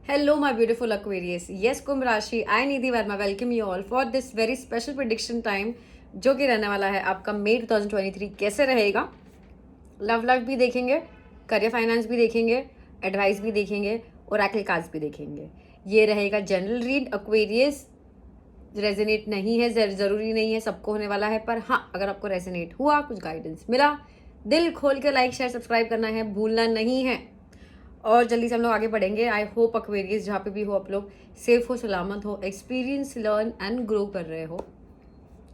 Hello, my beautiful Aquarius. Yes, Kumbh Rashi, I Nidhi Verma welcome you all for this very special prediction time जो कि रहने वाला है आपका मई 2023 कैसे रहेगा। लव लाइफ भी देखेंगे, करियर फाइनेंस भी देखेंगे, एडवाइस भी देखेंगे और ऑरेकल कार्ड्स भी देखेंगे। ये रहेगा जनरल रीड। एक्वेरियस रेजोनेट नहीं है, ज़रूरी नहीं है सबको होने वाला है, पर हाँ अगर आपको रेजोनेट हुआ, कुछ गाइडेंस मिला, दिल खोल के लाइक शेयर सब्सक्राइब करना है, भूलना नहीं है। और जल्दी से हम लोग आगे बढ़ेंगे। आई होप एक्वेरियस जहाँ पे भी हो आप लोग सेफ हो, सलामत हो, एक्सपीरियंस लर्न एंड ग्रो कर रहे हो।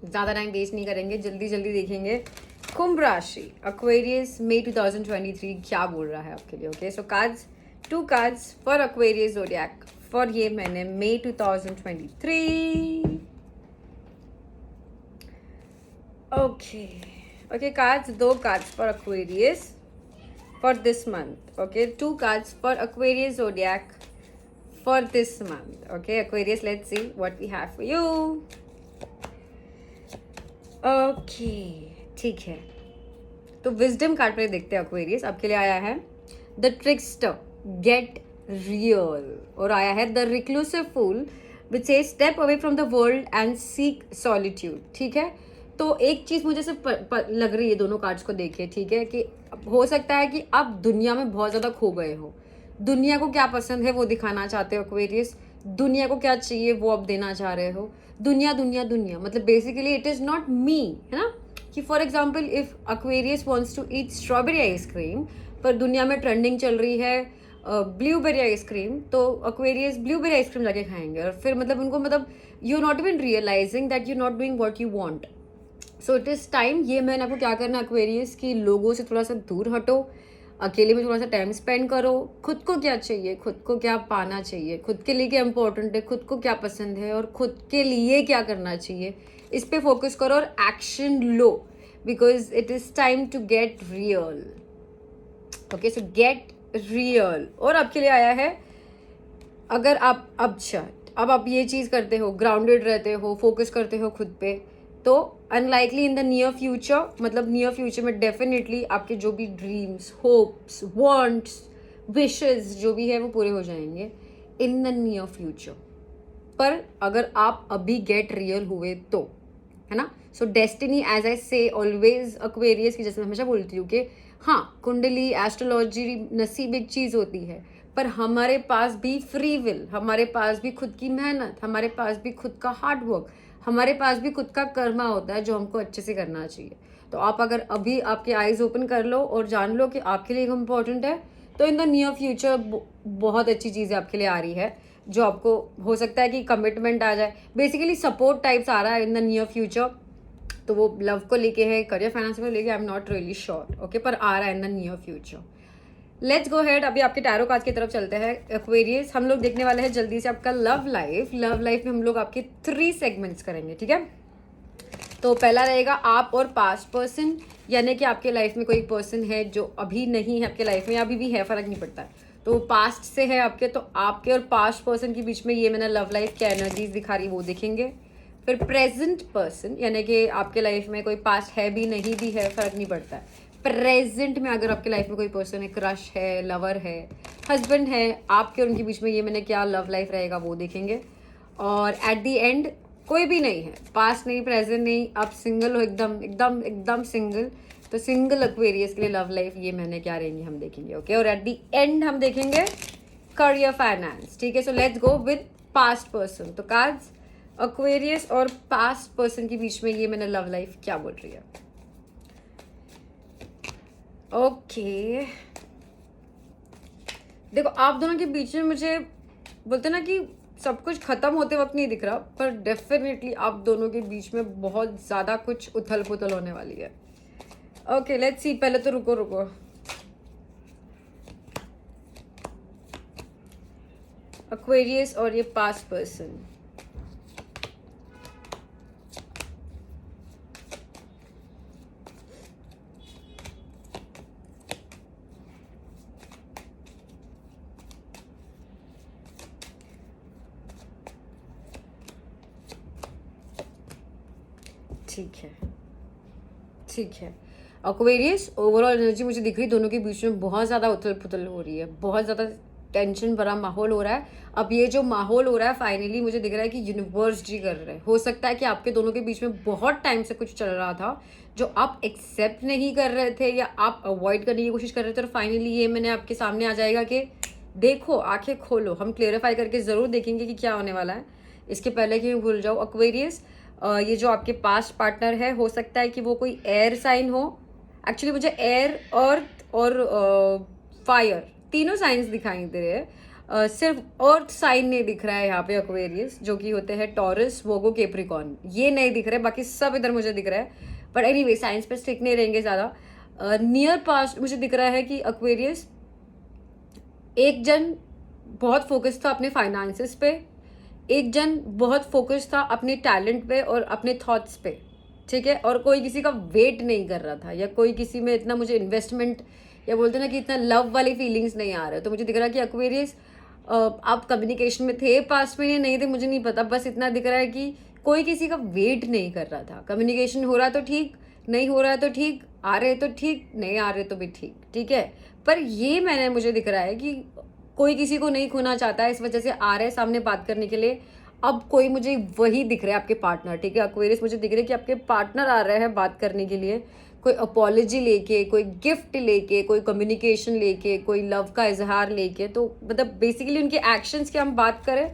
ज़्यादा टाइम वेस्ट नहीं करेंगे, जल्दी जल्दी देखेंगे कुंभ राशि एक्वेरियस मई 2023 क्या बोल रहा है आपके लिए। Okay, so cards, 2 cards for Aquarius zodiac for ये मैंने मई 2023। Okay cards, 2 cards for Aquarius for this month. Okay, 2 cards for Aquarius zodiac for this month. Okay, Aquarius, let's see what we have for you. Okay, ठीक है, तो wisdom card पर देखते हैं। Aquarius आपके लिए आया है द ट्रिकस्टर, गेट रियल, और आया है द रिक्लूसिव फूल विच से step away from the world and seek solitude. ठीक है, तो एक चीज़ मुझे से लग रही है दोनों कार्ड्स को देखे, ठीक है, कि हो सकता है कि आप दुनिया में बहुत ज़्यादा खो गए हो। दुनिया को क्या पसंद है वो दिखाना चाहते हो एक्वेरियस, दुनिया को क्या चाहिए वो आप देना चाह रहे हो। दुनिया दुनिया दुनिया मतलब basically it is not me, है ना। कि for example if Aquarius wants to eat strawberry ice cream, पर दुनिया में ट्रेंडिंग चल रही है ब्लूबेरी आइसक्रीम, तो एक्वेरियस ब्लूबेरी आइसक्रीम जाके खाएंगे और फिर मतलब उनको मतलब you not even realising that you not doing what you want. So it is time, ये मैंने आपको क्या करना एक्वेरियस कि लोगों से थोड़ा सा दूर हटो, अकेले में थोड़ा सा टाइम स्पेंड करो, खुद को क्या चाहिए, खुद को क्या पाना चाहिए, खुद के लिए क्या इंपॉर्टेंट है, खुद को क्या पसंद है और खुद के लिए क्या करना चाहिए, इस पे फोकस करो और एक्शन लो, because it is time to get real. Okay, so get real. और आपके लिए आया है अगर आप अब आप ये चीज़ करते हो, ग्राउंडेड रहते हो, फोकस करते हो खुद पे, तो unlikely in the near future, मतलब नियर फ्यूचर में डेफिनेटली आपके जो भी ड्रीम्स, होप्स, वांट्स, विशेस जो भी है वो पूरे हो जाएंगे इन द नियर फ्यूचर। पर अगर आप अभी गेट रियल हुए तो, है ना। सो डेस्टिनी एज आई से ऑलवेज एक्वेरियस की, जैसे मैं हमेशा बोलती हूँ कि हाँ कुंडली, एस्ट्रोलॉजी, नसीब एक चीज़ होती है, पर हमारे पास भी फ्री विल, हमारे पास भी खुद की मेहनत, हमारे पास भी खुद का हार्ड वर्क, हमारे पास भी खुद का कर्मा होता है जो हमको अच्छे से करना चाहिए। तो आप अगर अभी आपके आईज ओपन कर लो और जान लो कि आपके लिए इम्पोर्टेंट है, तो इन द नियर फ्यूचर बहुत अच्छी चीज़ें आपके लिए आ रही है, जो आपको हो सकता है कि कमिटमेंट आ जाए, बेसिकली सपोर्ट टाइप्स आ रहा है इन द नियर फ्यूचर। तो वो लव को लेके है, करियर फाइनेंस को लेके, I am not really sure. Okay, पर आ रहा है in the near future. Let's go head, अभी आपके टैरो कार्ड की तरफ चलते हैं एक्वेरियस। हम लोग देखने वाले हैं जल्दी से आपका लव लाइफ। लव लाइफ में हम लोग आपके 3 सेगमेंट्स करेंगे, ठीक है। तो पहला रहेगा आप और पास्ट पर्सन, यानी कि आपके लाइफ में कोई पर्सन है जो अभी नहीं है आपके लाइफ में, या अभी भी है, फर्क नहीं पड़ता है, तो वो पास्ट से है आपके, तो आपके और पास्ट पर्सन के बीच में ये मैंने लव लाइफ क्या एनर्जीज दिखा रही वो देखेंगे। फिर प्रेजेंट पर्सन, यानी कि आपके लाइफ में कोई पास्ट है भी नहीं भी है, फर्क नहीं पड़ता है, प्रेजेंट में अगर आपके लाइफ में कोई पर्सन है, क्रश है, लवर है, हस्बैंड है, आपके और उनके बीच में ये मैंने क्या लव लाइफ रहेगा वो देखेंगे। और एट दी एंड कोई भी नहीं है, पास्ट नहीं, प्रेजेंट नहीं, आप सिंगल हो, एकदम एकदम एकदम सिंगल, तो सिंगल एक्वेरियस के लिए लव लाइफ ये मैंने क्या रहेंगी हम देखेंगे। ओके, और एट दी एंड हम देखेंगे करियर फाइनेंस। ठीक है, so let's go with past person. तो कार्ड्स एक्वेरियस और पास्ट पर्सन के बीच में ये मैंने लव लाइफ क्या बोल रही है। ओके, देखो आप दोनों के बीच में मुझे बोलते ना कि सब कुछ खत्म होते वक्त नहीं दिख रहा, पर डेफिनेटली आप दोनों के बीच में बहुत ज़्यादा कुछ उथल पुथल होने वाली है। ओके लेट्स सी, पहले तो रुको एक्वेरियस और ये पास्ट पर्सन। ठीक है एक्वेरियस, ओवरऑल एनर्जी मुझे दिख रही दोनों के बीच में बहुत ज़्यादा उथल पुथल हो रही है, बहुत ज़्यादा टेंशन भरा माहौल हो रहा है। अब ये जो माहौल हो रहा है फाइनली मुझे दिख रहा है कि यूनिवर्स जी कर रहे हैं। हो सकता है कि आपके दोनों के बीच में बहुत टाइम से कुछ चल रहा था जो आप एक्सेप्ट नहीं कर रहे थे या आप अवॉइड करने की कोशिश कर रहे थे, और फाइनली ये मैंने आपके सामने आ जाएगा कि देखो, आंखें खोलो, हम क्लियरिफाई करके ज़रूर देखेंगे कि क्या होने वाला है। इसके पहले कि मैं भूल जाऊँ, एक्वेरियस, ये जो आपके पास्ट पार्टनर है, हो सकता है कि वो कोई एयर साइन हो। एक्चुअली मुझे एयर, अर्थ और फायर तीनों साइंस दिखाई दे रहे हैं। सिर्फ अर्थ साइन नहीं दिख रहा है यहाँ पे एक्वेरियस, जो कि होते हैं टॉरस, वोगो, केप्रिकॉन, ये नहीं दिख रहे, बाकी सब इधर मुझे दिख रहा है। बट एनीवे साइंस पे स्टिक नहीं रहेंगे ज़्यादा। नियर पास्ट मुझे दिख रहा है कि एक्वेरियस एक जन बहुत फोकस था अपने फाइनेंसेस पे, एक जन बहुत फोकस था अपने टैलेंट पे और अपने थॉट्स पे, ठीक है, और कोई किसी का वेट नहीं कर रहा था, या कोई किसी में इतना मुझे इन्वेस्टमेंट या बोलते ना कि इतना लव वाली फीलिंग्स नहीं आ रहे। तो मुझे दिख रहा है कि एक्वेरियस आप कम्युनिकेशन में थे पास्ट में या नहीं थे मुझे नहीं पता, बस इतना दिख रहा है कि कोई किसी का वेट नहीं कर रहा था। कम्युनिकेशन हो रहा है तो ठीक, नहीं हो रहा है तो ठीक, आ रहे तो ठीक, नहीं आ रहे तो भी ठीक, ठीक है। पर ये मैंने मुझे दिख रहा है कि कोई किसी को नहीं खोना चाहता है, इस वजह से आ रहे हैं सामने बात करने के लिए। अब कोई मुझे वही दिख रहा है आपके पार्टनर, ठीक है एक्वेरियस, मुझे दिख रहा है कि आपके पार्टनर आ रहे हैं बात करने के लिए, कोई अपॉलॉजी लेके, कोई गिफ्ट लेके, कोई कम्युनिकेशन लेके, कोई लव का इजहार लेके। तो मतलब बेसिकली उनके एक्शंस की हम बात करें,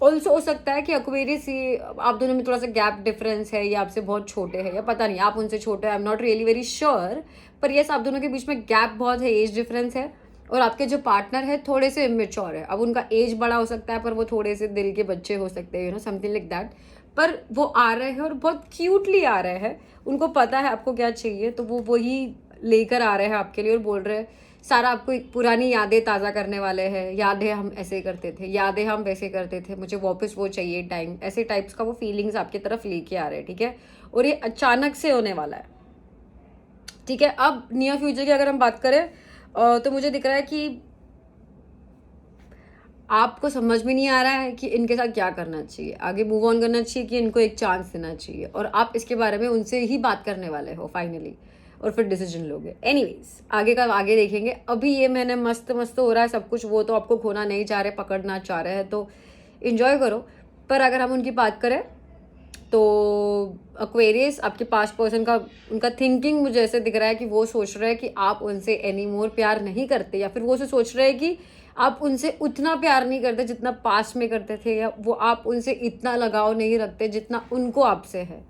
ऑल्सो हो सकता है कि एक्वेरियस ये आप दोनों में थोड़ा सा गैप डिफरेंस है, या आपसे बहुत छोटे हैं, या पता नहीं आप उनसे छोटे हैं, I am not really very sure, पर यस आप दोनों के बीच में गैप बहुत है, एज डिफरेंस है। और आपके जो पार्टनर है थोड़े से इमेच्योर है। अब उनका एज बड़ा हो सकता है पर वो थोड़े से दिल के बच्चे हो सकते हैं, समथिंग लाइक दैट। पर वो आ रहे हैं और बहुत क्यूटली आ रहे हैं, उनको पता है आपको क्या चाहिए, तो वो वही लेकर आ रहे हैं आपके लिए और बोल रहे हैं सारा आपको एक पुरानी यादें ताज़ा करने वाले हैं। यादें हम ऐसे करते थे, यादें हम वैसे करते थे, मुझे वापस वो चाहिए टाइम, ऐसे टाइप्स का वो फीलिंग्स आपकी तरफ लेके आ रहे हैं, ठीक है। और ये अचानक से होने वाला है, ठीक है। अब नियर फ्यूचर की अगर हम बात करें तो मुझे दिख रहा है कि आपको समझ में नहीं आ रहा है कि इनके साथ क्या करना चाहिए, आगे मूव ऑन करना चाहिए कि इनको एक चांस देना चाहिए, और आप इसके बारे में उनसे ही बात करने वाले हो फाइनली, और फिर डिसीजन लोगे। एनीवेज आगे का आगे देखेंगे। अभी ये मैंने मस्त मस्त हो रहा है सब कुछ, वो तो आपको खोना नहीं चाह रहे, पकड़ना चाह रहे हैं, तो इन्जॉय करो। पर अगर हम उनकी बात करें तो एक्वेरियस आपके पास्ट पर्सन का उनका थिंकिंग मुझे ऐसे दिख रहा है कि वो सोच रहे हैं कि आप उनसे एनी मोर प्यार नहीं करते, या फिर वो से सोच रहे हैं कि आप उनसे उतना प्यार नहीं करते जितना पास्ट में करते थे, या वो आप उनसे इतना लगाव नहीं रखते जितना उनको आपसे है।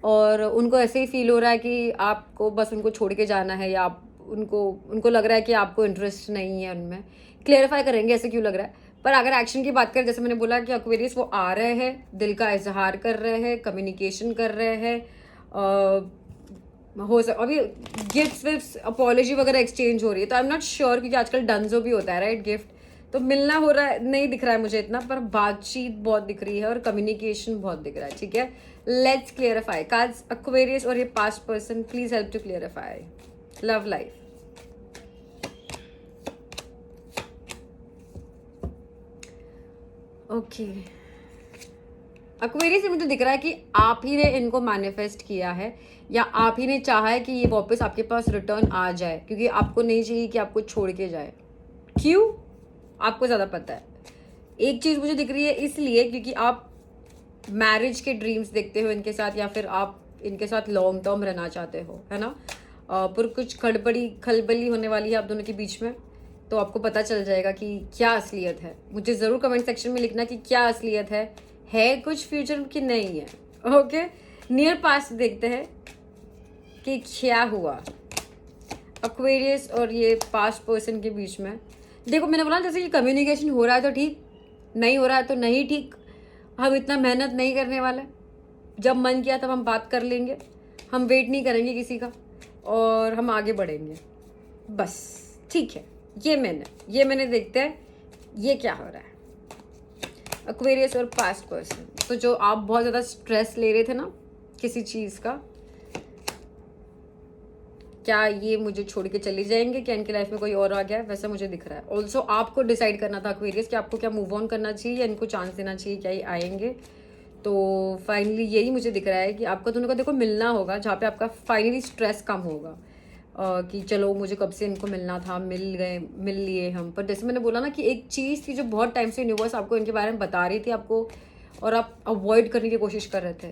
और उनको ऐसे ही फील हो रहा है कि आपको बस उनको छोड़ के जाना है, या आप उनको लग रहा है कि आपको इंटरेस्ट नहीं है उनमें। क्लियरिफाई करेंगे ऐसे क्यों लग रहा है। पर अगर एक्शन की बात करें, जैसे मैंने बोला कि एक्वेरियस वो आ रहे हैं, दिल का इजहार कर रहे हैं, कम्युनिकेशन कर रहे हैं, हो सक अभी गिफ्ट्स विफ्ट्स अपॉलॉजी वगैरह एक्सचेंज हो रही है, तो आई एम नॉट श्योर, क्योंकि आजकल डंजो भी होता है राइट, गिफ्ट तो मिलना हो रहा है, नहीं दिख रहा है मुझे इतना, पर बातचीत बहुत दिख रही है और कम्युनिकेशन बहुत दिख रहा है, ठीक है। लेट्स क्लियरिफाई कार्ड्स एक्वेरियस और ये past person, please help to clarify love life. Okay Aquarius से मुझे दिख रहा है कि आप ही ने इनको मैनिफेस्ट किया है, या आप ही ने चाहा है कि ये वापस आपके पास रिटर्न आ जाए, क्योंकि आपको नहीं चाहिए कि आपको छोड़ के जाए। क्यों आपको ज़्यादा पता है। एक चीज़ मुझे दिख रही है इसलिए क्योंकि आप मैरिज के ड्रीम्स देखते हो इनके साथ, या फिर आप इनके साथ लॉन्ग टर्म रहना चाहते हो, है ना। पर कुछ खलबली होने वाली है आप दोनों के बीच में, तो आपको पता चल जाएगा कि क्या असलियत है। मुझे ज़रूर कमेंट सेक्शन में लिखना कि क्या असलियत है कुछ फ्यूचर की नहीं है। ओके नियर पास्ट देखते हैं कि क्या हुआ एक्वेरियस और ये पास्ट पर्सन के बीच में। देखो मैंने बोला जैसे कि कम्युनिकेशन हो रहा है तो ठीक, नहीं हो रहा है तो नहीं ठीक, हम इतना मेहनत नहीं करने वाले, जब मन किया तब हम बात कर लेंगे, हम वेट नहीं करेंगे किसी का और हम आगे बढ़ेंगे बस, ठीक है। ये मैंने देखते हैं ये क्या हो रहा है एक्वेरियस और पास्ट पर्सन। तो जो आप बहुत ज़्यादा स्ट्रेस ले रहे थे ना किसी चीज़ का, क्या ये मुझे छोड़ के चले जाएंगे, क्या इनकी लाइफ में कोई और आ गया है, वैसा मुझे दिख रहा है। ऑल्सो आपको डिसाइड करना था एक्वेरियस कि आपको क्या मूव ऑन करना चाहिए या इनको चांस देना चाहिए, क्या ये आएंगे। तो फाइनली यही मुझे दिख रहा है कि आपका दोनों का देखो मिलना होगा, जहाँ पे आपका फाइनली स्ट्रेस कम होगा। कि चलो मुझे कब से इनको मिलना था, मिल लिए हम। पर जैसे मैंने बोला ना कि एक चीज़ थी जो बहुत टाइम से यूनिवर्स आपको इनके बारे में बता रही थी आपको, और आप अवॉइड करने की कोशिश कर रहे थे।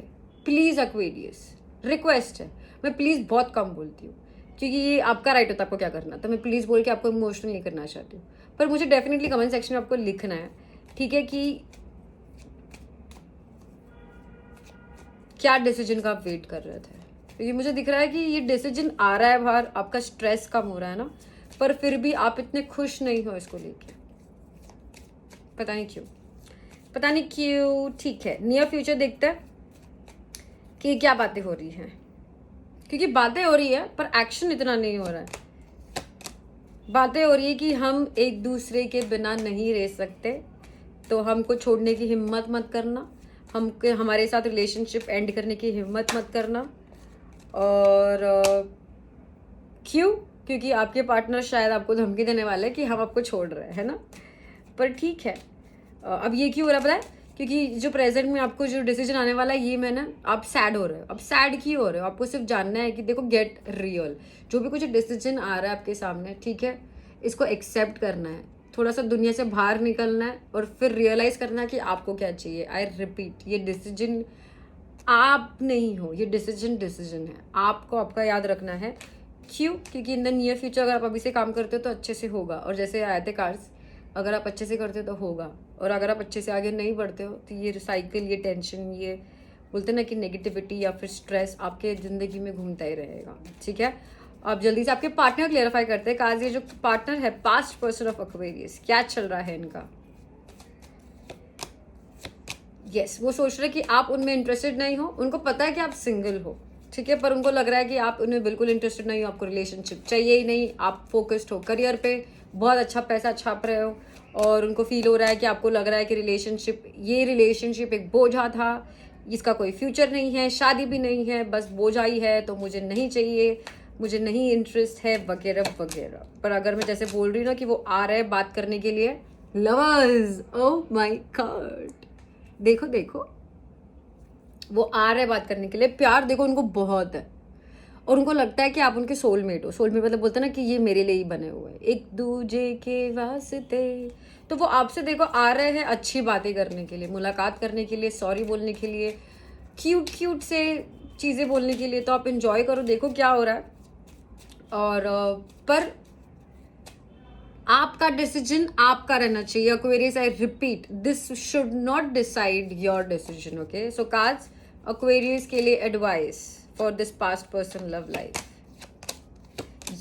प्लीज़ एक्वेरियस, रिक्वेस्ट है, मैं प्लीज़ बहुत कम बोलती हूँ क्योंकि ये आपका राइट होता है आपको क्या करना, तो मैं प्लीज़ बोल के आपको इमोशनल नहीं करना चाहती हूँ। पर मुझे डेफिनेटली कमेंट सेक्शन में आपको लिखना है, ठीक है, कि क्या डिसीजन का आप वेट कर रहे थे। क्योंकि मुझे दिख रहा है कि ये डिसीजन आ रहा है बाहर, आपका स्ट्रेस कम हो रहा है ना, पर फिर भी आप इतने खुश नहीं हो इसको लेके, पता नहीं क्यों, पता नहीं क्यों। ठीक है, नियर फ्यूचर देखते हैं कि क्या बातें हो रही हैं, क्योंकि बातें हो रही है पर एक्शन इतना नहीं हो रहा है। बातें हो रही है कि हम एक दूसरे के बिना नहीं रह सकते, तो हमको छोड़ने की हिम्मत मत करना, हमारे साथ रिलेशनशिप एंड करने की हिम्मत मत करना। और क्यों? क्योंकि आपके पार्टनर शायद आपको धमकी देने वाले हैं कि हम आपको छोड़ रहे हैं, है ना। पर ठीक है, अब ये क्यों हो रहा है पता है? क्योंकि जो प्रेजेंट में आपको जो डिसीजन आने वाला है ये मैंने, आप सैड हो रहे हो। अब सैड क्यों हो रहे हो? आपको सिर्फ जानना है कि देखो, गेट रियल। जो भी कुछ डिसीजन आ रहा है आपके सामने, ठीक है, इसको एक्सेप्ट करना है, थोड़ा सा दुनिया से बाहर निकलना है और फिर रियलाइज करना है कि आपको क्या चाहिए। आई रिपीट, ये डिसीजन आप नहीं हो, ये डिसीजन है आपको, आपका याद रखना है। क्यों? क्योंकि इन द नियर फ्यूचर अगर आप अभी से काम करते हो तो अच्छे से होगा, और जैसे आए थे कार्ड्स, अगर आप अच्छे से करते हो तो होगा, और अगर आप अच्छे से आगे नहीं बढ़ते हो तो ये साइकिल, ये टेंशन, ये बोलते ना कि नेगेटिविटी या फिर स्ट्रेस आपके ज़िंदगी में घूमता ही रहेगा। ठीक है, आप जल्दी से आपके पार्टनर क्लियरिफाई करते हैं। काज ये जो पार्टनर है, पास्ट पर्सन ऑफ एक्वेरियस, क्या चल रहा है इनका? यस, वो सोच रहे कि आप उनमें इंटरेस्टेड नहीं हो, उनको पता है कि आप सिंगल हो, ठीक है, पर उनको लग रहा है कि आप उनमें बिल्कुल इंटरेस्टेड नहीं हो, आपको रिलेशनशिप चाहिए ही नहीं, आप फोकस्ड हो करियर पे, बहुत अच्छा पैसा छाप रहे हो, और उनको फील हो रहा है कि आपको लग रहा है कि ये रिलेशनशिप एक बोझा था, इसका कोई फ्यूचर नहीं है, शादी भी नहीं है, बस बोझा ही है, तो मुझे नहीं चाहिए, मुझे नहीं इंटरेस्ट है, वगैरह वगैरह। पर अगर मैं जैसे बोल रही हूँ ना कि वो आ रहे हैं बात करने के लिए, लवर्स, ओह माय गॉड, देखो देखो, वो आ रहे हैं बात करने के लिए। प्यार देखो उनको बहुत है, और उनको लगता है कि आप उनके सोलमेट हो। सोलमेट मतलब बोलते हैं ना कि ये मेरे लिए ही बने हुए हैं, एक दूजे के वास्ते। तो वो आपसे देखो आ रहे हैं अच्छी बातें करने के लिए, मुलाकात करने के लिए, सॉरी बोलने के लिए, क्यूट क्यूट से चीज़ें बोलने के लिए। तो आप इंजॉय करो, देखो क्या हो रहा है। और पर आपका डिसीजन आपका रहना चाहिए। Aquarius, I repeat, this should not decide your decision. Okay, so cards Aquarius के लिए advice for this past person love life.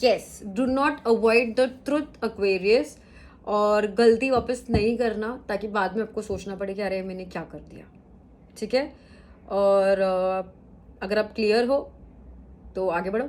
Yes, do not avoid the truth Aquarius, और गलती वापस नहीं करना ताकि बाद में आपको सोचना पड़े कि अरे मैंने क्या कर दिया। ठीक है, और अगर आप क्लियर हो तो आगे बढ़ो,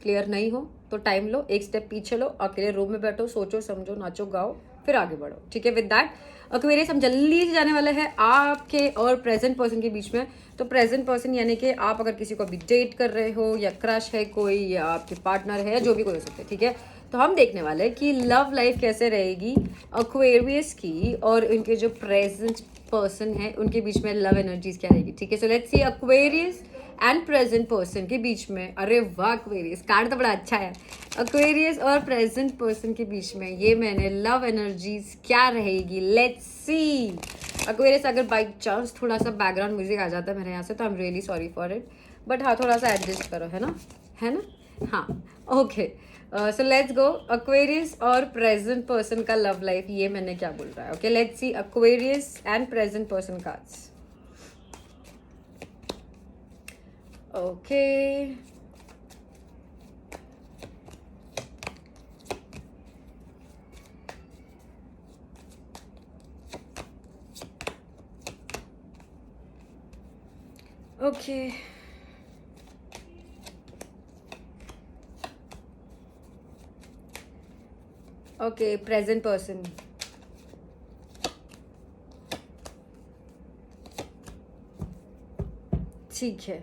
क्लियर नहीं हो तो टाइम लो, एक स्टेप पीछे लो, अकेले रूम में बैठो, सोचो समझो, नाचो गाओ, फिर आगे बढ़ो। ठीक है, विद दैट एक्वेरियस हम जल्दी से जाने वाले हैं आपके और प्रेजेंट पर्सन के बीच में। तो प्रेजेंट पर्सन यानी कि आप अगर किसी को अभी डेट कर रहे हो, या क्रश है कोई, या आपके पार्टनर है, या जो भी कोई हो सकता है। ठीक है, तो हम देखने वाले हैं कि लव लाइफ कैसे रहेगी एक्वेरियस की, और इनके जो प्रेजेंट पर्सन है उनके बीच में लव एनर्जीज क्या रहेगी। ठीक है, so let's see Aquarius and present person के बीच में। अरे वाह, एक्वेरियस कार्ड तो बड़ा अच्छा है। एक्वेरियस और प्रेजेंट पर्सन के बीच में ये मैंने लव एनर्जीज क्या रहेगी, लेट्स सी। एक्वेरियस, अगर बाई चांस थोड़ा सा बैकग्राउंड म्यूजिक आ जाता है मेरे यहाँ से तो I am really sorry for it, but हाँ थोड़ा सा एडजस्ट करो, है ना, है ना, हाँ, okay. So let's go, Aquarius और प्रेजेंट पर्सन का लव लाइफ, ये मैंने क्या बोल रहा है। Okay, let's see Aquarius and present person cards. Okay. Okay. Okay, present person. ठीक है,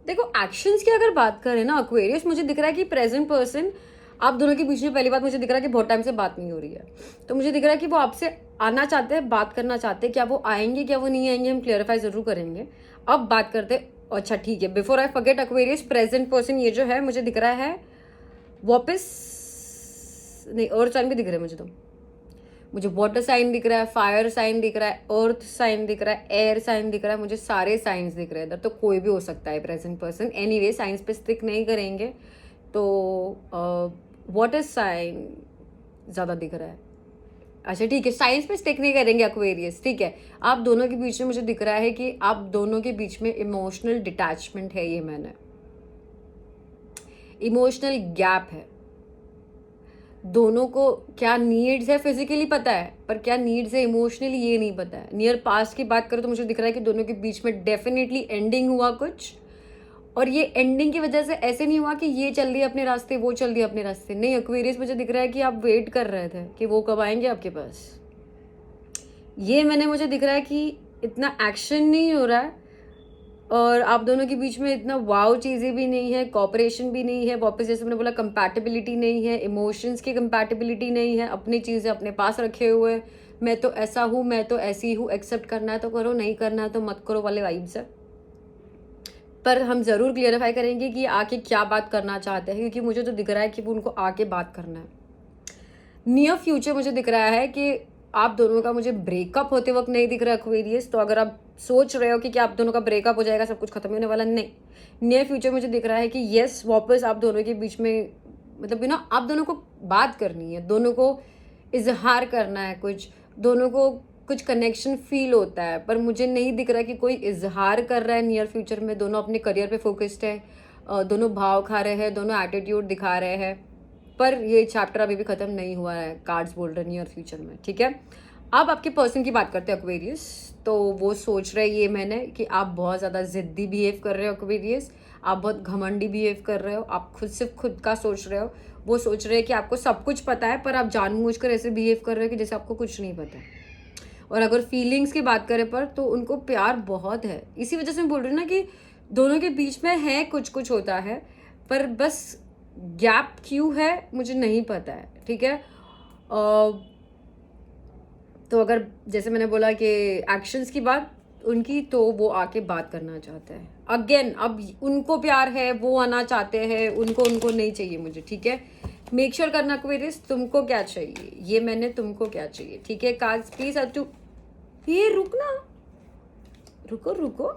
देखो एक्शंस की अगर बात करें ना एक्वेरियस, मुझे दिख रहा है कि प्रेजेंट पर्सन, आप दोनों के बीच में पहली बात मुझे दिख रहा है कि बहुत टाइम से बात नहीं हो रही है। तो मुझे दिख रहा है कि वो आपसे आना चाहते हैं, बात करना चाहते हैं। क्या वो आएंगे, क्या वो नहीं आएंगे, हम क्लियरिफाई ज़रूर करेंगे। अब बात करते हैं अच्छा ठीक है, before I forget Aquarius, present person ये जो है मुझे दिख रहा है वापस, नहीं और साइन भी दिख रहा है मुझे, तो मुझे वाटर साइन दिख रहा है, फायर साइन दिख रहा है, अर्थ साइन दिख रहा है, एयर साइन दिख रहा है, मुझे सारे साइंस दिख रहे हैं इधर, तो कोई भी हो सकता है प्रेजेंट पर्सन। एनीवे साइंस पे स्टिक नहीं करेंगे, तो वाटर साइन ज़्यादा दिख रहा है। अच्छा ठीक है, साइंस पे स्टिक नहीं करेंगे एक्वेरियस, ठीक है। आप दोनों के बीच में मुझे दिख रहा है कि आप दोनों के बीच में इमोशनल डिटैचमेंट है, ये मैंने इमोशनल गैप है। दोनों को क्या नीड्स है फिजिकली पता है, पर क्या नीड्स है इमोशनली ये नहीं पता है। नियर पास्ट की बात करो तो मुझे दिख रहा है कि दोनों के बीच में डेफिनेटली एंडिंग हुआ कुछ, और ये एंडिंग की वजह से ऐसे नहीं हुआ कि ये चल रही है अपने रास्ते, वो चल रही है अपने रास्ते, नहीं। एक्वेरियस मुझे दिख रहा है कि आप वेट कर रहे थे कि वो कब आएंगे आपके पास। ये मैंने मुझे दिख रहा है कि इतना एक्शन नहीं हो रहा है, और आप दोनों के बीच में इतना वाव चीज़ें भी नहीं है, कॉपरेशन भी नहीं है, वापस जैसे मैंने बोला कंपैटिबिलिटी नहीं है, इमोशंस की कंपैटिबिलिटी नहीं है, अपनी चीज़ें अपने पास रखे हुए, मैं तो ऐसा हूँ, मैं तो ऐसी हूँ, एक्सेप्ट करना है तो करो, नहीं करना है तो मत करो वाले वाइब्स है। पर हम ज़रूर क्लियरिफाई करेंगे कि आके क्या बात करना चाहते हैं, क्योंकि मुझे तो दिख रहा है कि वो उनको आके बात करना है। नियर फ्यूचर मुझे दिख रहा है कि आप दोनों का मुझे ब्रेकअप होते वक्त नहीं दिख रहा एक्वेरियस, तो अगर आप सोच रहे हो कि क्या आप दोनों का ब्रेकअप हो जाएगा, सब कुछ खत्म होने वाला, नहीं। नियर फ्यूचर मुझे दिख रहा है कि येस, वापस आप दोनों के बीच में मतलब आप दोनों को बात करनी है, दोनों को इजहार करना है कुछ, दोनों को कुछ कनेक्शन फील होता है, पर मुझे नहीं दिख रहा कि कोई इजहार कर रहा है नियर फ्यूचर में। दोनों अपने करियर पे फोकस्ड है, दोनों भाव खा रहे हैं, दोनों एटीट्यूड दिखा रहे हैं, पर ये चैप्टर अभी भी खत्म नहीं हुआ है, कार्ड्स बोल रहे नियर फ्यूचर में, ठीक है। अब आपके पर्सन की बात करते हैं एक्वेरियस, तो वो सोच रहे ये मैंने कि आप बहुत ज़्यादा ज़िद्दी बिहेव कर रहे हो एक्वेरियस, आप बहुत घमंडी बिहेव कर रहे हो, आप खुद सिर्फ खुद का सोच रहे हो। वो सोच रहे हैं कि आपको सब कुछ पता है, पर आप जानबूझकर ऐसे बिहेव कर रहे हो कि जैसे आपको कुछ नहीं पता है। और अगर फीलिंग्स की बात करें पर, तो उनको प्यार बहुत है, इसी वजह से मैं बोल रही हूँ ना कि दोनों के बीच में है कुछ कुछ होता है, पर बस गैप क्यों है मुझे नहीं पता है, ठीक है। तो अगर जैसे मैंने बोला कि एक्शंस की बात उनकी, तो वो आके बात करना चाहते हैं अगेन। अब उनको प्यार है, वो आना चाहते हैं, उनको उनको नहीं चाहिए मुझे, ठीक है। मेक श्योर करना क्वेरियस, तुमको क्या चाहिए, ये मैंने तुमको क्या चाहिए, ठीक है। कार्ड्स प्लीज हैव टू, ये रुकना, रुको रुको,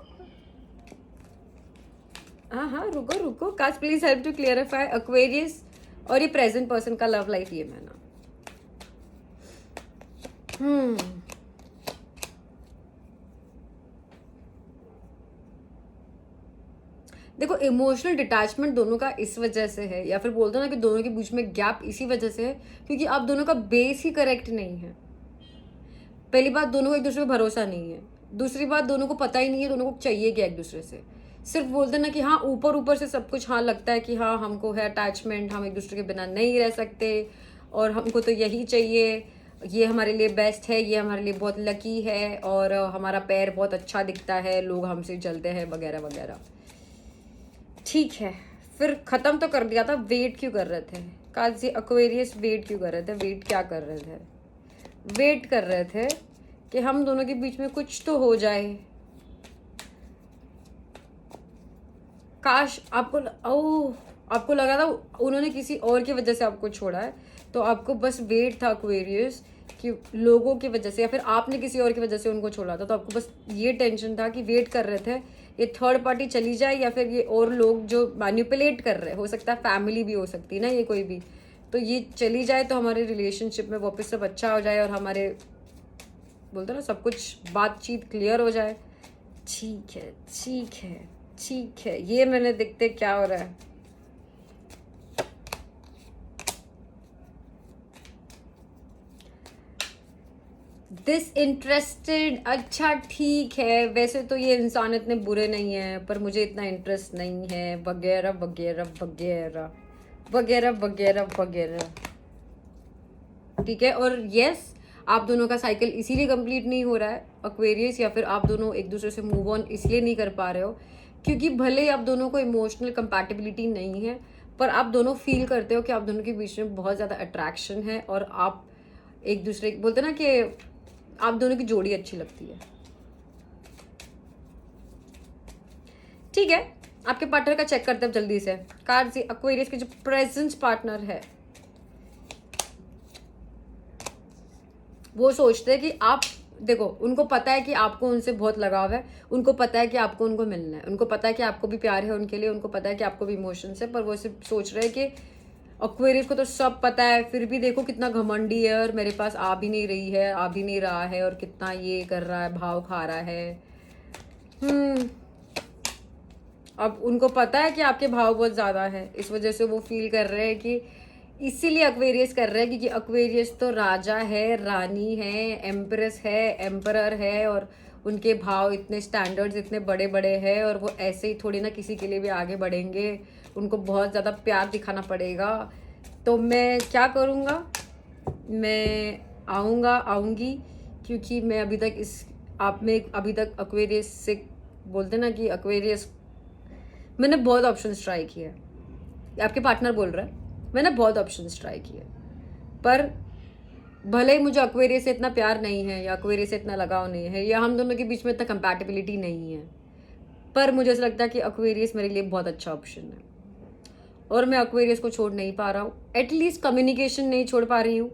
हाँ हाँ रुको रुको, cards please help to clarify Aquarius और ये प्रेजेंट पर्सन का लव लाइफ, ये मैंने देखो, इमोशनल डिटैचमेंट दोनों का इस वजह से है, या फिर बोलते ना कि दोनों के बीच में गैप इसी वजह से है क्योंकि आप दोनों का बेस ही करेक्ट नहीं है। पहली बात, दोनों को एक दूसरे पर भरोसा नहीं है। दूसरी बात, दोनों को पता ही नहीं है दोनों को चाहिए क्या एक दूसरे से। सिर्फ बोलते ना कि हाँ ऊपर ऊपर से सब कुछ, हाँ लगता है कि हाँ हमको है अटैचमेंट, हम एक दूसरे के बिना नहीं रह सकते और हमको तो यही चाहिए, ये हमारे लिए बेस्ट है, ये हमारे लिए बहुत लकी है, और हमारा पैर बहुत अच्छा दिखता है, लोग हमसे जलते हैं वगैरह वगैरह। ठीक है, फिर ख़त्म तो कर दिया था, वेट क्यों कर रहे थे काजी एक्वेरियस, वेट क्यों कर रहे थे, वेट क्या कर रहे थे, वेट कर रहे थे कि हम दोनों के बीच में कुछ तो हो जाए। काश आपको आपको लगा था उन्होंने किसी और की वजह से आपको छोड़ा है, तो आपको बस वेट था एक्वेरियस कि लोगों की वजह से, या फिर आपने किसी और की वजह से उनको छोड़ा था, तो आपको बस ये टेंशन था कि वेट कर रहे थे ये थर्ड पार्टी चली जाए, या फिर ये और लोग जो मैनिपुलेट कर रहे, हो सकता है फैमिली भी हो सकती है ना, ये कोई भी, तो ये चली जाए तो हमारे रिलेशनशिप में वापस सब अच्छा हो जाए और हमारे बोलते ना सब कुछ बातचीत क्लियर हो जाए। ठीक है ठीक है ठीक है, ये मैंने देखते क्या हो रहा है। डिसइंटरेस्टेड, अच्छा ठीक है, वैसे तो ये इंसान इतने बुरे नहीं है, पर मुझे इतना इंटरेस्ट नहीं है, वगैरह वगैरह वगैरह वगैरह वगैरह वगैरह, ठीक है। और यस, आप दोनों का साइकिल इसीलिए कंप्लीट नहीं हो रहा है एक्वेरियस, या फिर आप दोनों एक दूसरे से मूव ऑन इसलिए नहीं कर पा रहे हो क्योंकि भले ही आप दोनों को इमोशनल कंपैटिबिलिटी नहीं है, पर आप दोनों फील करते हो कि आप दोनों के बीच में बहुत ज़्यादा अट्रैक्शन है, और आप एक दूसरे बोलते ना कि आप दोनों की जोड़ी अच्छी लगती है। ठीक है, आपके पार्टनर का चेक करते हैं जल्दी से। कार्ड एक्वेरियस के जो प्रेजेंट पार्टनर है वो सोचते हैं कि आप, देखो उनको पता है कि आपको उनसे बहुत लगाव है, उनको पता है कि आपको उनको मिलना है, उनको पता है कि आपको भी प्यार है उनके लिए, उनको पता है कि आपको भी इमोशंस है, पर वो सिर्फ सोच रहे हैं कि एक्वेरियस को तो सब पता है, फिर भी देखो कितना घमंडी है और मेरे पास आ भी नहीं रही है, आ भी नहीं रहा है, और कितना ये कर रहा है, भाव खा रहा है। अब उनको पता है कि आपके भाव बहुत ज़्यादा है, इस वजह से वो फील कर रहे हैं कि, इसीलिए एक्वेरियस कर रहे हैं क्योंकि एक्वेरियस तो राजा है, रानी है, एम्प्रेस है, एम्परर है, और उनके भाव इतने स्टैंडर्ड्स इतने बड़े बड़े हैं, और वो ऐसे ही थोड़ी ना किसी के लिए भी आगे बढ़ेंगे, उनको बहुत ज़्यादा प्यार दिखाना पड़ेगा। तो मैं क्या करूँगा, मैं आऊँगी क्योंकि मैं अभी तक आप में अभी तक एक्वेरियस से बोलते ना कि एक्वेरियस, मैंने बहुत ऑप्शंस ट्राई किए, आपके पार्टनर बोल रहा है मैंने बहुत ऑप्शंस ट्राई किए, पर भले ही मुझे एक्वेरियस से इतना प्यार नहीं है या एक्वेरियस से इतना लगाव नहीं है या हम दोनों के बीच में इतना कंपैटिबिलिटी नहीं है, पर मुझे ऐसा लगता है कि एक्वेरियस मेरे लिए बहुत अच्छा ऑप्शन है और मैं एक्वेरियस को छोड़ नहीं पा रहा हूँ, एटलीस्ट कम्युनिकेशन नहीं छोड़ पा रही हूँ,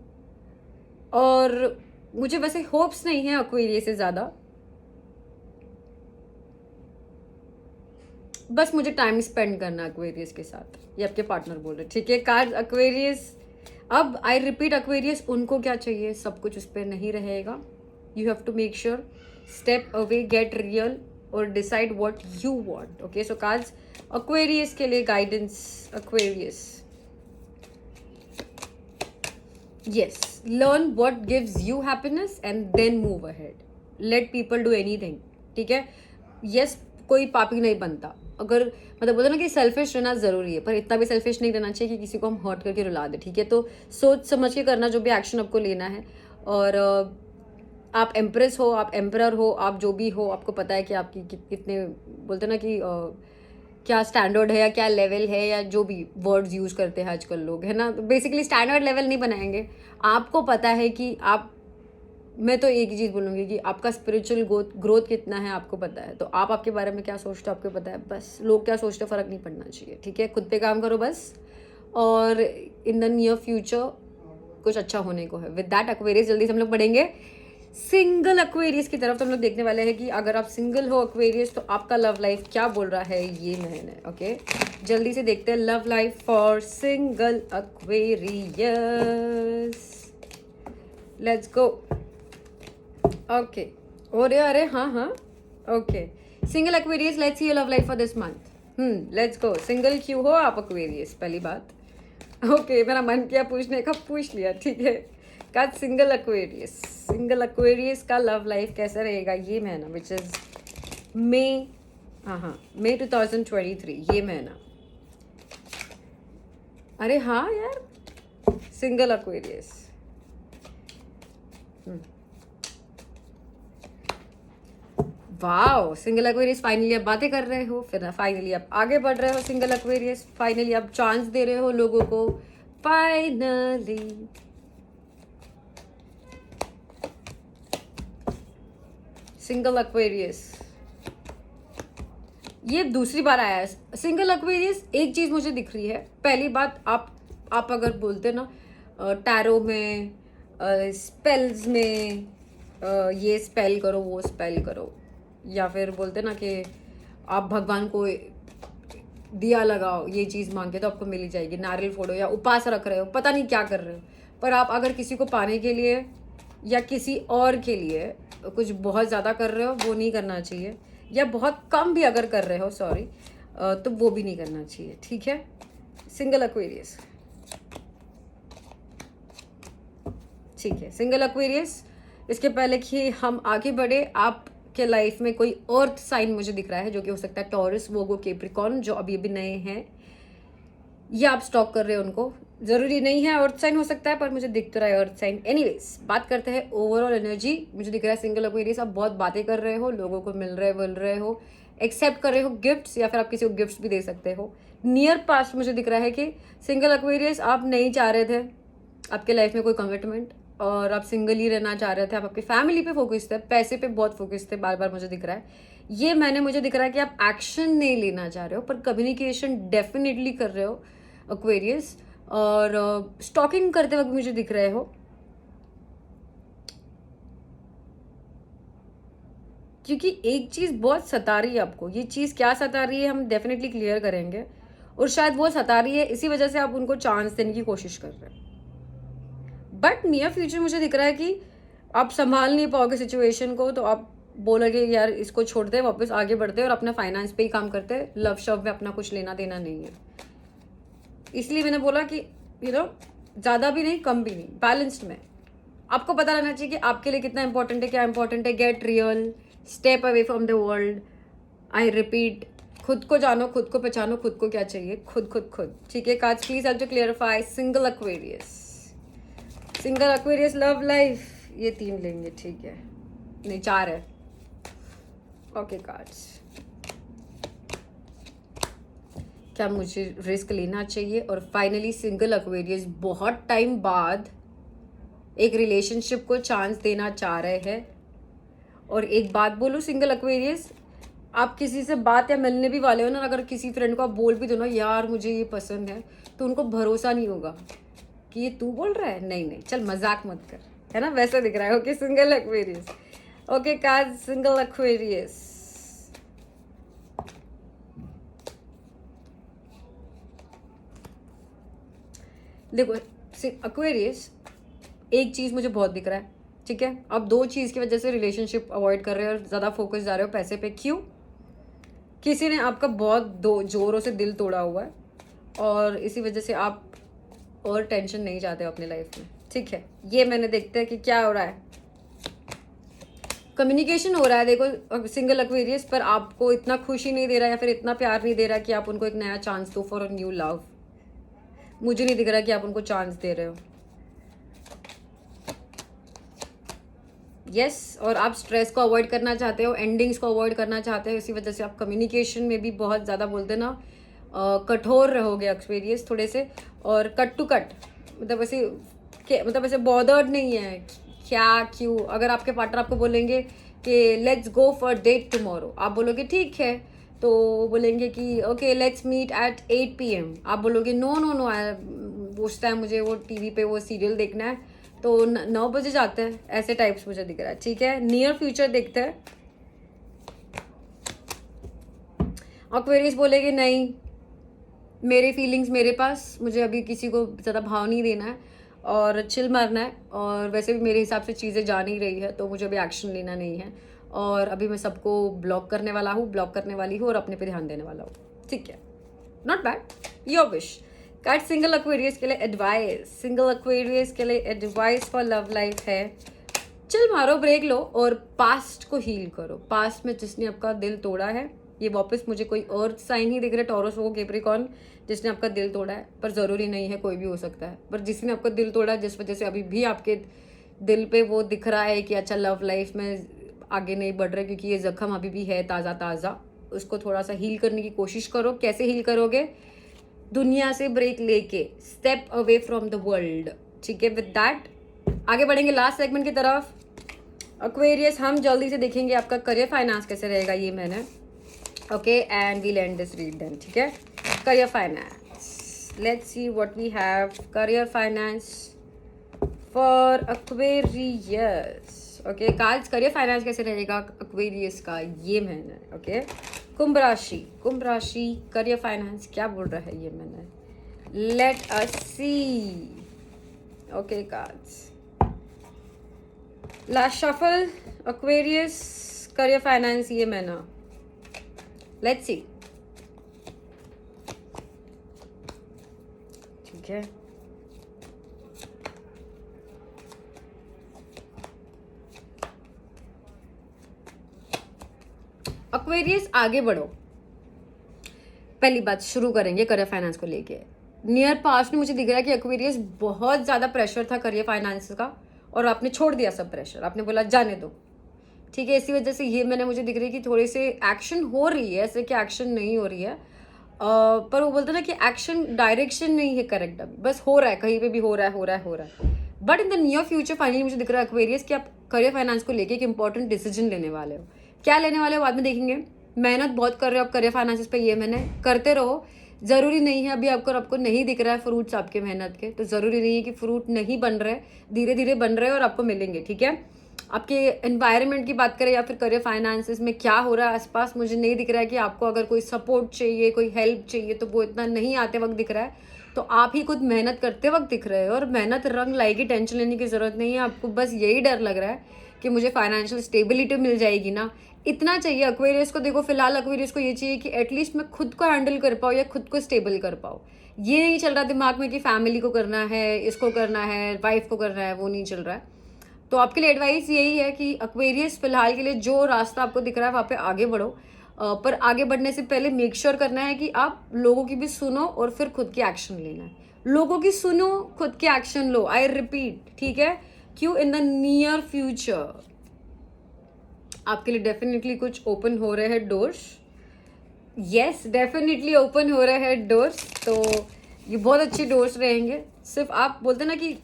और मुझे वैसे होप्स नहीं है एक्वेरियस से ज़्यादा, बस मुझे टाइम स्पेंड करना एक्वेरियस के साथ, ये आपके पार्टनर बोल रहे, ठीक है। कार्ड एक्वेरियस, अब आई रिपीट एक्वेरियस, उनको क्या चाहिए सब कुछ उस पर नहीं रहेगा, you have to make sure, step away, get real और decide what you want. Okay, so cards Aquarius के लिए guidance, Aquarius, yes, learn what gives you happiness and then move ahead, let people do anything, ठीक है। yes, कोई पापी नहीं बनता, अगर मतलब बोलते ना कि सेल्फिश रहना ज़रूरी है, पर इतना भी सेल्फिश नहीं रहना चाहिए कि किसी को हम हर्ट करके रुला दे, ठीक है। तो सोच समझ के करना जो भी एक्शन आपको लेना है, और आप एम्प्रेस हो, आप एम्परर हो, आप जो भी हो, आपको पता है कि आपकी कितने बोलते ना कि क्या स्टैंडर्ड है या क्या लेवल है, या जो भी वर्ड्स यूज़ करते हैं आजकल लोग, है ना। तो बेसिकली स्टैंडर्ड लेवल नहीं बनाएंगे, आपको पता है कि आप, मैं तो एक ही चीज़ बोलूँगी कि आपका स्पिरिचुअल ग्रोथ कितना है आपको पता है, तो आप आपके बारे में क्या सोचते हो आपको पता है, बस लोग क्या सोचते फ़र्क नहीं पड़ना चाहिए, ठीक है। खुद पे काम करो बस, और इन द नियर फ्यूचर कुछ अच्छा होने को है। विद दैट एक्वेरियस, जल्दी से हम लोग बढ़ेंगे सिंगल एक्वेरियस की तरफ। तो हम लोग देखने वाले हैं कि अगर आप सिंगल हो एक्वेरियस तो आपका लव लाइफ क्या बोल रहा है ये महीने। ओके, जल्दी से देखते हैं love life for single Aquarius, let's go. Okay, अरे हाँ, okay, single Aquarius, let's see your love life for this month. Let's go. Single क्यों हो आप एक्वेरियस, पहली बात। ओके, मेरा मन किया पूछने का, पूछ लिया, ठीक है। का सिंगल एक्वेरियस का लव लाइफ कैसा रहेगा ये महीना, विच इज मई, मई 2023, ये महीना। अरे हाँ यार, single Aquarius, wow, single Aquarius finally आप बातें कर रहे हो, फिर फाइनली आप आगे बढ़ रहे हो सिंगल एक्वेरियस, फाइनली आप चांस दे रहे हो लोगों को, फाइनली। सिंगल एक्वेरियस, ये दूसरी बार आया है सिंगल एक्वेरियस। एक चीज मुझे दिख रही है, पहली बात, आप अगर बोलते ना टैरो में, स्पेल्स में, ये स्पेल करो वो स्पेल करो, या फिर बोलते ना कि आप भगवान को दिया लगाओ, ये चीज़ मांगे तो आपको मिल ही जाएगी, नारियल फोड़ो या उपास रख रहे हो, पता नहीं क्या कर रहे हो, पर आप अगर किसी को पाने के लिए या किसी और के लिए कुछ बहुत ज़्यादा कर रहे हो, वो नहीं करना चाहिए, या बहुत कम भी अगर कर रहे हो, सॉरी, तो वो भी नहीं करना चाहिए, ठीक है। सिंगल एक्वेरियस, ठीक है, सिंगल एक्वेरियस। इसके पहले कि हम आगे बढ़े, आपके लाइफ में कोई अर्थ साइन मुझे दिख रहा है, जो कि हो सकता है टॉरस, वोगो, कैप्रिकॉर्न, जो अभी अभी नए हैं, या आप स्टॉक कर रहे हो उनको, जरूरी नहीं है अर्थ साइन हो सकता है, पर मुझे दिख तो रहा है अर्थ साइन। एनीवेज, बात करते हैं ओवरऑल एनर्जी। मुझे दिख रहा है सिंगल एक्वेरियस, आप बहुत बातें कर रहे हो, लोगों को मिल रहे हो, एक्सेप्ट कर रहे हो गिफ्ट्स, या फिर आप किसी को गिफ्ट्स भी दे सकते हो। नियर पास्ट मुझे दिख रहा है कि सिंगल एक्वेरियस आप नहीं चाह रहे थे आपके लाइफ में कोई कमिटमेंट, और आप सिंगल ही रहना चाह रहे थे, आप आपकी फैमिली पे फोकस थे, पैसे पे बहुत फोकस थे, बार बार मुझे दिख रहा है ये मुझे दिख रहा है कि आप एक्शन नहीं लेना चाह रहे हो पर कम्युनिकेशन डेफिनेटली कर रहे हो एक्वेरियस, और स्टॉकिंग करते वक्त मुझे दिख रहे हो, क्योंकि एक चीज़ बहुत सता रही है आपको। ये चीज़ क्या सता रही है हम डेफिनेटली क्लियर करेंगे, और शायद वो सता रही है इसी वजह से आप उनको चांस देने की कोशिश कर रहे हैं। बट नियर फ्यूचर मुझे दिख रहा है कि आप संभाल नहीं पाओगे सिचुएशन को, तो आप बोलोगे यार इसको छोड़ते वापस आगे बढ़ते और अपना फाइनेंस पे ही काम करते, लव शव में अपना कुछ लेना देना नहीं है। इसलिए मैंने बोला कि ज़्यादा भी नहीं कम भी नहीं, बैलेंस्ड में। आपको पता रहना चाहिए कि आपके लिए कितना इंपॉर्टेंट है, क्या इंपॉर्टेंट है। Get real, step away from the world. I repeat, खुद को जानो, खुद को पहचानो, खुद को क्या चाहिए, खुद। ठीक है cards, please help to clarify single Aquarius love life. ये 3 लेंगे, ठीक है, नहीं 4 है। ओके कार्ड्स, क्या मुझे रिस्क लेना चाहिए? और फाइनली सिंगल एक्वेरियस बहुत टाइम बाद एक रिलेशनशिप को चांस देना चाह रहे हैं। और एक बात बोलूं सिंगल एक्वेरियस, आप किसी से बात या मिलने भी वाले हो ना, अगर किसी फ्रेंड को आप बोल भी दो ना यार मुझे ये पसंद है, तो उनको भरोसा नहीं होगा कि ये तू बोल रहा है, नहीं चल मजाक मत कर, है ना, वैसा दिख रहा है। Okay single Aquarius, okay card single Aquarius. देखो एक्वेरियस, एक चीज़ मुझे बहुत दिख रहा है, ठीक है, आप 2 चीज़ की वजह से रिलेशनशिप अवॉइड कर रहे हो और ज़्यादा फोकस जा रहे हो पैसे पे। क्यों? किसी ने आपका बहुत जोरों से दिल तोड़ा हुआ है और इसी वजह से आप और टेंशन नहीं चाहते हो अपनी लाइफ में, ठीक है। ये मैंने देखते हैं कि क्या हो रहा है, कम्युनिकेशन हो रहा है। देखो सिंगल एक्वेरियस, पर आपको इतना खुशी नहीं दे रहा या फिर इतना प्यार नहीं दे रहा कि आप उनको एक नया चांस दो फॉर अ न्यू लव। मुझे नहीं दिख रहा कि आप उनको चांस दे रहे हो। यस और आप स्ट्रेस को अवॉइड करना चाहते हो, एंडिंग्स को अवॉइड करना चाहते हो, इसी वजह से आप कम्युनिकेशन में भी बहुत ज़्यादा बोलते ना कठोर रहोगे एक्सपीरियंस थोड़े से, और कट टू कट, मतलब ऐसे बॉदर्ड नहीं है क्या क्यों। अगर आपके पार्टनर आपको बोलेंगे कि let's go for date tomorrow, आप बोलोगे ठीक है, तो बोलेंगे कि okay let's meet at 8 PM, आप बोलोगे नो उस टाइम मुझे वो टीवी पे वो सीरियल देखना है, तो 9 बजे जाते हैं, ऐसे टाइप्स मुझे दिख रहा है, ठीक है। नियर फ्यूचर देखते हैं, एक्वेरियस बोलेगे नहीं मेरी फीलिंग्स मेरे पास, मुझे अभी किसी को ज़्यादा भाव नहीं देना है और चिल मारना है, और वैसे भी मेरे हिसाब से चीज़ें जा नहीं रही है तो मुझे अभी एक्शन लेना नहीं है, और अभी मैं सबको ब्लॉक करने वाला हूँ, ब्लॉक करने वाली हूँ और अपने पे ध्यान देने वाला हूँ, ठीक है। Not bad, your wish. Card single Aquarius के लिए एडवाइस, सिंगल एक्वेरियस के लिए एडवाइस फॉर लव लाइफ है चिल मारो, ब्रेक लो और पास्ट को हील करो। पास्ट में जिसने आपका दिल तोड़ा है, ये वापस मुझे कोई अर्थ साइन ही दिख रहा है, टॉरस हो कैप्रिकॉर्न, जिसने आपका दिल तोड़ा है, पर ज़रूरी नहीं है, कोई भी हो सकता है, पर जिसने आपका दिल तोड़ा है, जिस वजह से अभी भी आपके दिल पे वो दिख रहा है कि अच्छा लव लाइफ में आगे नहीं बढ़ रहे, क्योंकि ये जख्म अभी भी है ताज़ा, उसको थोड़ा सा हील करने की कोशिश करो। कैसे हील करोगे? दुनिया से ब्रेक लेके, step away from the world, ठीक है। विद दैट आगे बढ़ेंगे लास्ट सेगमेंट की तरफ। एक्वेरियस, हम जल्दी से देखेंगे आपका करियर फाइनेंस कैसे रहेगा, ये मैंने okay, and wheel and this read then, ठीक है। Career finance, let's see what we have. Career finance for Aquarius, okay cards, career finance कैसे रहेगा एक्वेरियस का, ये मैंने ओके। कुंभ राशि करियर फाइनेंस क्या बोल रहा है, ये मैंने। Let us see, okay cards, last shuffle Aquarius career finance, ये मैंने। लेट्स सी, ठीक है। एक्वेरियस आगे बढ़ो। पहली बात शुरू करेंगे करियर फाइनेंस को लेके। नियर पास्ट में मुझे दिख रहा है कि एक्वेरियस बहुत ज़्यादा प्रेशर था करियर फाइनेंस का, और आपने छोड़ दिया सब प्रेशर, आपने बोला जाने दो, ठीक है। इसी वजह से ये मुझे दिख रही है कि थोड़े से एक्शन हो रही है, ऐसे कि एक्शन नहीं हो रही है, पर वो बोलते ना कि एक्शन डायरेक्शन नहीं है करेक्ट, अभी बस हो रहा है, कहीं पे भी हो रहा है, but in the near future finally मुझे दिख रहा है एक्वेरियस कि आप करियर फाइनेंस को लेके एक इंपॉर्टेंट डिसीजन लेने वाले हो। क्या लेने वाले हो बाद में देखेंगे। मेहनत बहुत कर रहे हो आप करियर फाइनेंस पे, ये मैंने करते रहो। ज़रूरी नहीं है अभी आपको नहीं दिख रहा है फ्रूट्स आपके मेहनत के, तो ज़रूरी नहीं है कि फ्रूट नहीं बन रहे, धीरे धीरे बन रहे हैं और आपको मिलेंगे, ठीक है। आपके एनवायरनमेंट की बात करें या फिर करियर फाइनेंसेस में क्या हो रहा है आसपास, मुझे नहीं दिख रहा है कि आपको अगर कोई सपोर्ट चाहिए, कोई हेल्प चाहिए, तो वो इतना नहीं आते वक्त दिख रहा है। तो आप ही खुद मेहनत करते वक्त दिख रहे हो और मेहनत रंग लाएगी, टेंशन लेने की ज़रूरत नहीं है आपको। बस यही डर लग रहा है कि मुझे फाइनेंशियल स्टेबिलिटी मिल जाएगी ना, इतना चाहिए एक्वेरियस को। देखो फिलहाल एक्वेरियस को ये चाहिए कि एटलीस्ट मैं खुद को हैंडल कर पाऊँ या खुद को स्टेबल कर पाऊँ। ये नहीं चल रहा दिमाग में कि फैमिली को करना है, इसको करना है, वाइफ को करना है, वो नहीं चल रहा है। तो आपके लिए एडवाइस यही है कि एक्वेरियस फिलहाल के लिए जो रास्ता आपको दिख रहा है वहाँ पे आगे बढ़ो। पर आगे बढ़ने से पहले मेक श्योर करना है कि आप लोगों की भी सुनो और फिर खुद की एक्शन लेना है। लोगों की सुनो, खुद की एक्शन लो, आई रिपीट, ठीक है। क्यों, इन द नियर फ्यूचर आपके लिए डेफिनेटली कुछ ओपन हो रहे हैं डोर्स। यस, डेफिनेटली ओपन हो रहे हैं डोर्स। तो ये बहुत अच्छे डोर्स रहेंगे। सिर्फ आप बोलते ना कि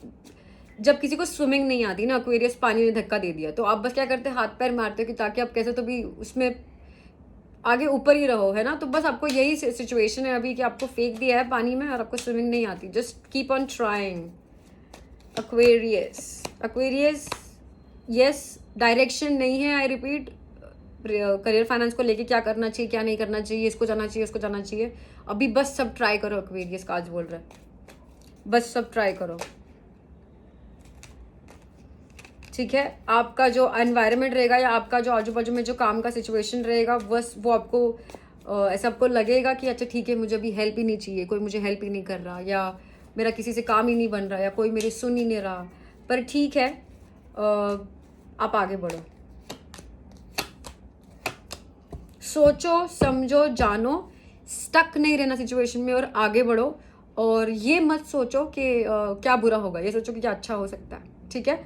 जब किसी को स्विमिंग नहीं आती ना, एक्वेरियस पानी में धक्का दे दिया, तो आप बस क्या करते हैं, हाथ पैर मारते हो कि ताकि आप कैसे तो भी उसमें आगे ऊपर ही रहो, है ना। तो बस आपको यही सिचुएशन है अभी कि आपको फेंक दिया है पानी में और आपको स्विमिंग नहीं आती। Just keep on trying Aquarius. Aquarius yes, direction नहीं है, आई रिपीट। करियर फाइनेंस को लेके क्या करना चाहिए, क्या नहीं करना चाहिए, इसको जाना चाहिए, उसको जाना चाहिए, अभी बस सब ट्राई करो। एक्वेरियस का आज बोल रहा है, बस सब ट्राई करो, ठीक है। आपका जो एनवायरनमेंट रहेगा या आपका जो आजू बाजू में जो काम का सिचुएशन रहेगा, बस वो आपको ऐसा आपको लगेगा कि अच्छा ठीक है, मुझे अभी हेल्प ही नहीं चाहिए, कोई मुझे हेल्प ही नहीं कर रहा, या मेरा किसी से काम ही नहीं बन रहा, या कोई मेरी सुन ही नहीं रहा। पर ठीक है, आप आगे बढ़ो, सोचो, समझो, जानो, स्टक नहीं रहना सिचुएशन में और आगे बढ़ो। और ये मत सोचो कि क्या बुरा होगा, ये सोचो कि क्या अच्छा हो सकता है, ठीक है।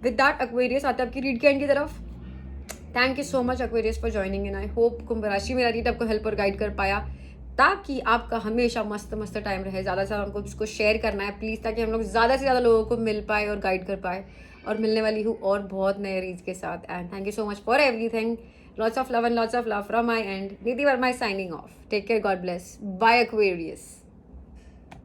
विद दैट एक्वेरियस आते हैं आपकी रीड के एंड की तरफ। Thank you so much Aquarius for joining in. I hope कुंभ राशि मेरा रीड आपको हेल्प और गाइड कर पाया, ताकि आपका हमेशा मस्त मस्त टाइम रहे। ज़्यादा से ज़्यादा हमको इसको शेयर करना है प्लीज़, ताकि हम लोग ज़्यादा से ज़्यादा लोगों को मिल पाए और गाइड कर पाए। और मिलने वाली हूँ और बहुत नए रीड्स के साथ। And thank you so much for everything. Lots of love and lots of love from my end. Nidhi Verma is signing off. Take care. God bless. Bye, Aquarius.